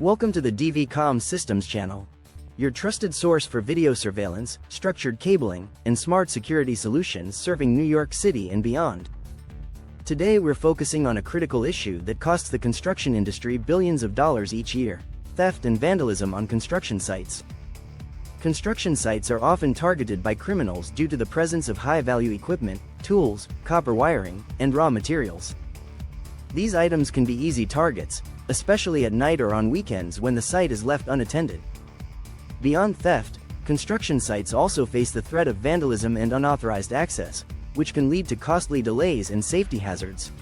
Welcome to the Comm Systems channel, your trusted source for video surveillance, structured cabling, and smart security solutions serving New York City and beyond. Today we're focusing on a critical issue that costs the construction industry billions of dollars each year: theft and vandalism on construction sites. Construction sites are often targeted by criminals due to the presence of high-value equipment, tools, copper wiring, and raw materials. These items can be easy targets, especially at night or on weekends when the site is left unattended. Beyond theft, construction sites also face the threat of vandalism and unauthorized access, which can lead to costly delays and safety hazards.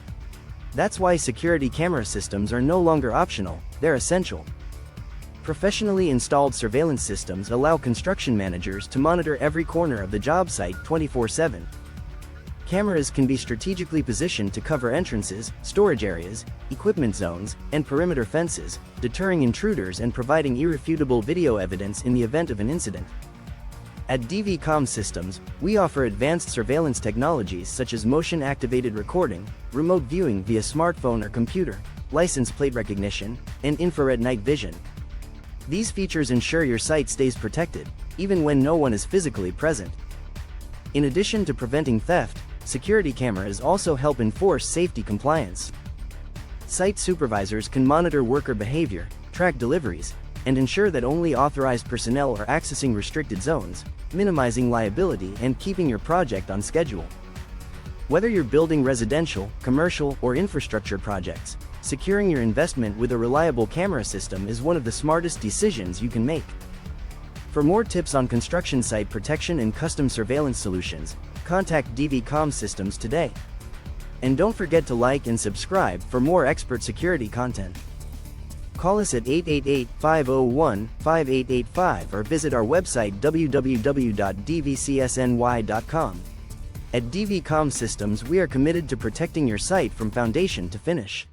That's why security camera systems are no longer optional, they're essential. Professionally installed surveillance systems allow construction managers to monitor every corner of the job site 24/7. Cameras can be strategically positioned to cover entrances, storage areas, equipment zones, and perimeter fences, deterring intruders and providing irrefutable video evidence in the event of an incident. At Comm Systems, we offer advanced surveillance technologies such as motion-activated recording, remote viewing via smartphone or computer, license plate recognition, and infrared night vision. These features ensure your site stays protected, even when no one is physically present. In addition to preventing theft, security cameras also help enforce safety compliance. Site supervisors can monitor worker behavior, track deliveries, and ensure that only authorized personnel are accessing restricted zones, minimizing liability and keeping your project on schedule. Whether you're building residential, commercial, or infrastructure projects, securing your investment with a reliable camera system is one of the smartest decisions you can make. For more tips on construction site protection and custom surveillance solutions, contact Comm Systems today. And don't forget to like and subscribe for more expert security content. Call us at 888-501-5885 or visit our website www.dvcsny.com. At Comm Systems, we are committed to protecting your site from foundation to finish.